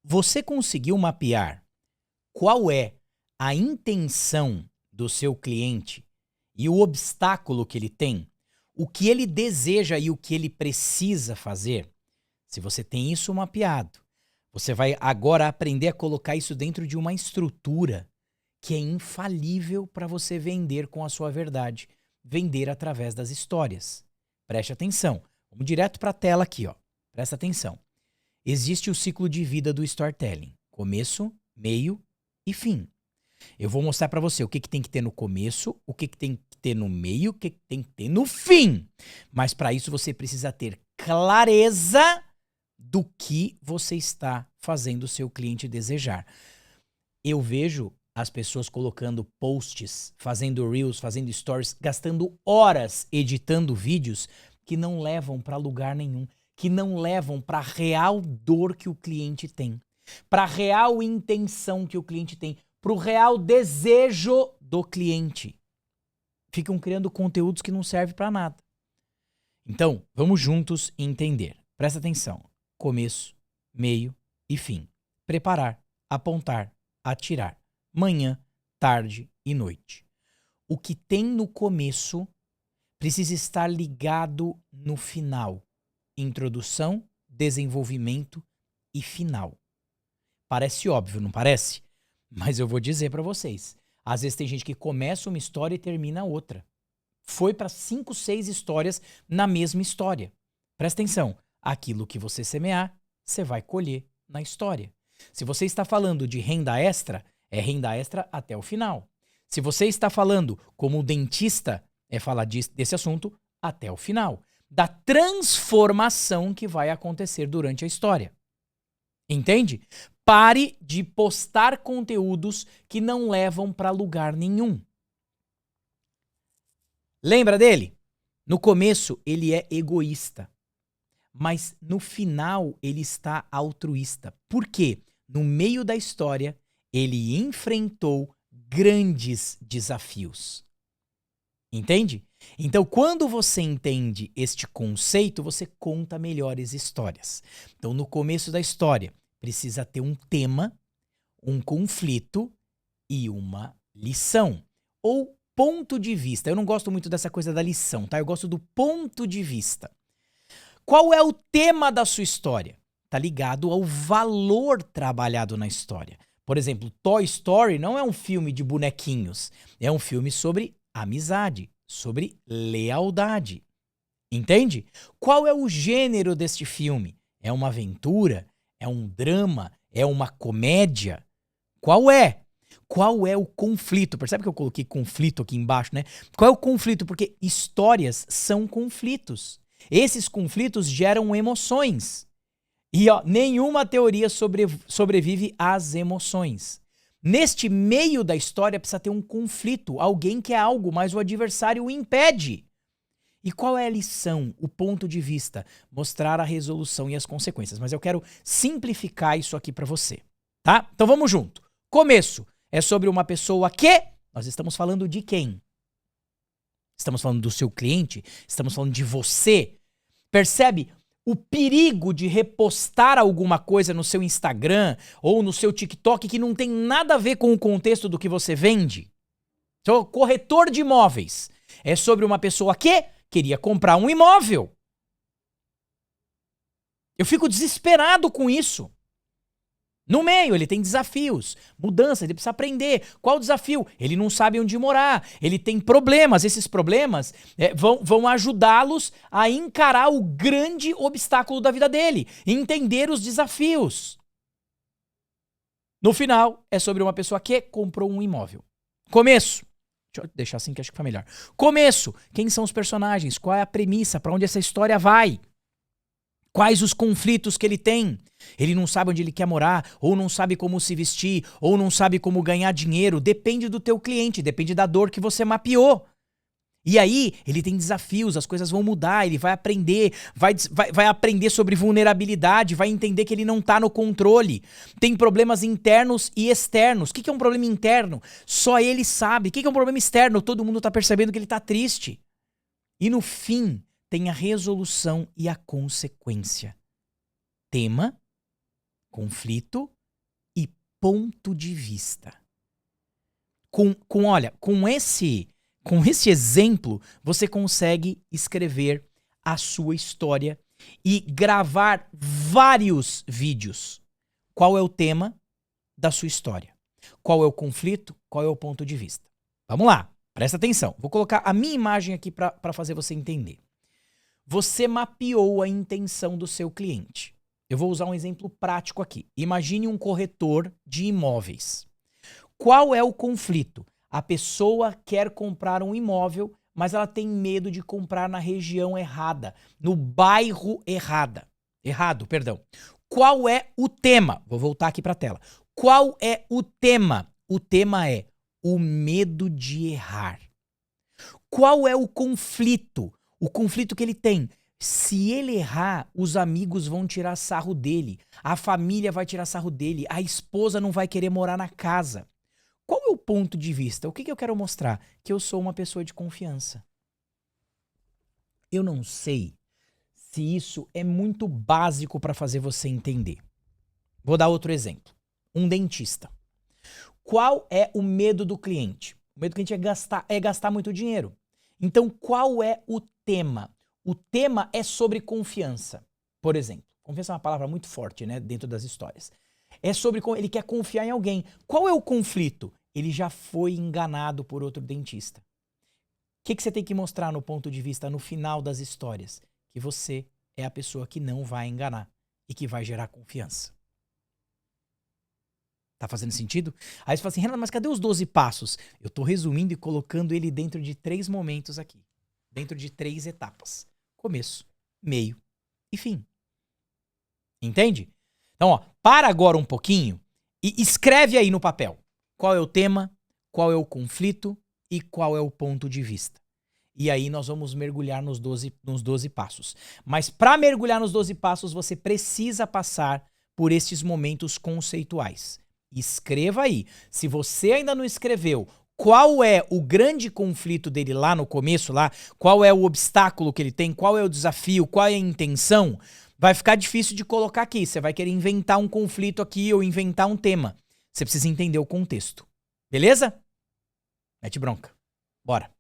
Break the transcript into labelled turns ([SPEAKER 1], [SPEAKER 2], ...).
[SPEAKER 1] Você conseguiu mapear qual é a intenção do seu cliente e o obstáculo que ele tem? O que ele deseja e o que ele precisa fazer? Se você tem isso mapeado, você vai agora aprender a colocar isso dentro de uma estrutura que é infalível para você vender com a sua verdade, vender através das histórias. Preste atenção. Vamos direto para a tela aqui, ó. Presta atenção. Existe o ciclo de vida do storytelling: começo, meio e fim. Eu vou mostrar para você o que tem que ter no começo, o que tem que ter no meio, o que tem que ter no fim. Mas para isso você precisa ter clareza do que você está fazendo o seu cliente desejar. Eu vejo as pessoas colocando posts, fazendo reels, fazendo stories, gastando horas editando vídeos que não levam para lugar nenhum, que não levam para a real dor que o cliente tem, para a real intenção que o cliente tem, para o real desejo do cliente. Ficam criando conteúdos que não servem para nada. Então, vamos juntos entender. Presta atenção. Começo, meio e fim. Preparar, apontar, atirar. Manhã, tarde e noite. O que tem no começo precisa estar ligado no final. Introdução, desenvolvimento e final. Parece óbvio, não parece? Mas eu vou dizer para vocês. Às vezes tem gente que começa uma história e termina outra. Foi para 5, 6 histórias na mesma história. Presta atenção. Aquilo que você semear, você vai colher na história. Se você está falando de renda extra, é renda extra até o final. Se você está falando como dentista, é falar desse assunto até o final. Da transformação que vai acontecer durante a história. Entende? Pare de postar conteúdos que não levam para lugar nenhum. Lembra dele? No começo ele é egoísta, mas no final ele está altruísta. Por quê? No meio da história ele enfrentou grandes desafios. Entende? Então, quando você entende este conceito, você conta melhores histórias. Então, no começo da história, precisa ter um tema, um conflito e uma lição. Ou ponto de vista. Eu não gosto muito dessa coisa da lição, tá? Eu gosto do ponto de vista. Qual é o tema da sua história? Tá ligado ao valor trabalhado na história. Por exemplo, Toy Story não é um filme de bonequinhos. É um filme sobre amizade, sobre lealdade. Entende? Qual é o gênero deste filme? É uma aventura? É um drama? É uma comédia? Qual é? Qual é o conflito? Percebe que eu coloquei conflito aqui embaixo, né? Qual é o conflito? Porque histórias são conflitos. Esses conflitos geram emoções. E ó, nenhuma teoria sobrevive às emoções. Neste meio da história precisa ter um conflito, alguém quer algo, mas o adversário o impede. E qual é a lição, o ponto de vista? Mostrar a resolução e as consequências. Mas eu quero simplificar isso aqui para você, tá? Então vamos junto. Começo é sobre uma pessoa que... Nós estamos falando de quem? Estamos falando do seu cliente? Estamos falando de você? Percebe o perigo de repostar alguma coisa no seu Instagram ou no seu TikTok que não tem nada a ver com o contexto do que você vende? Então, corretor de imóveis é sobre uma pessoa que queria comprar um imóvel. Eu fico desesperado com isso. No meio, ele tem desafios, mudança, ele precisa aprender. Qual o desafio? Ele não sabe onde morar, ele tem problemas. Esses problemas vão ajudá-los a encarar o grande obstáculo da vida dele, entender os desafios. No final, é sobre uma pessoa que comprou um imóvel. Começo. Deixa eu deixar assim que acho que foi melhor. Começo. Quem são os personagens? Qual é a premissa? Para onde essa história vai? Quais os conflitos que ele tem? Ele não sabe onde ele quer morar, ou não sabe como se vestir, ou não sabe como ganhar dinheiro. Depende do teu cliente, depende da dor que você mapeou. E aí, ele tem desafios, as coisas vão mudar, ele vai aprender, vai aprender sobre vulnerabilidade, vai entender que ele não está no controle. Tem problemas internos e externos. O que é um problema interno? Só ele sabe. O que é um problema externo? Todo mundo está percebendo que ele está triste. E no fim, tem a resolução e a consequência. Tema, conflito ponto de vista. Olha, com esse exemplo, você consegue escrever a sua história e gravar vários vídeos. Qual é o tema da sua história? Qual é o conflito? Qual é o ponto de vista? Vamos lá, presta atenção. Vou colocar a minha imagem aqui para fazer você entender. Você mapeou a intenção do seu cliente. Eu vou usar um exemplo prático aqui. Imagine um corretor de imóveis. Qual é o conflito? A pessoa quer comprar um imóvel, mas ela tem medo de comprar na região errada, no bairro errado, perdão. Qual é o tema? Vou voltar aqui para a tela. Qual é o tema? O tema é o medo de errar. Qual é o conflito? O conflito que ele tem. Se ele errar, os amigos vão tirar sarro dele, a família vai tirar sarro dele, a esposa não vai querer morar na casa. Qual é o ponto de vista? O que eu quero mostrar? Que eu sou uma pessoa de confiança. Eu não sei se isso é muito básico para fazer você entender. Vou dar outro exemplo. Um dentista. Qual é o medo do cliente? O medo do cliente é gastar muito dinheiro. Então, qual é o tema? O tema é sobre confiança. Por exemplo, confiança é uma palavra muito forte, né, dentro das histórias. É sobre ele quer confiar em alguém. Qual é o conflito? Ele já foi enganado por outro dentista. O que você tem que mostrar no ponto de vista no final das histórias? Que você é a pessoa que não vai enganar e que vai gerar confiança. Tá fazendo sentido? Aí você fala assim, Renato, mas cadê os 12 passos? Eu tô resumindo e colocando ele dentro de 3 momentos aqui. Dentro de 3 etapas. Começo, meio e fim. Entende? Então, ó, para agora um pouquinho e escreve aí no papel. Qual é o tema, qual é o conflito e qual é o ponto de vista. E aí nós vamos mergulhar nos 12 passos. Mas para mergulhar nos 12 passos, você precisa passar por estes momentos conceituais. Escreva aí. Se você ainda não escreveu qual é o grande conflito dele lá no começo, qual é o obstáculo que ele tem, qual é o desafio, qual é a intenção, vai ficar difícil de colocar aqui. Você vai querer inventar um conflito aqui ou inventar um tema. Você precisa entender o contexto. Beleza? Mete bronca. Bora.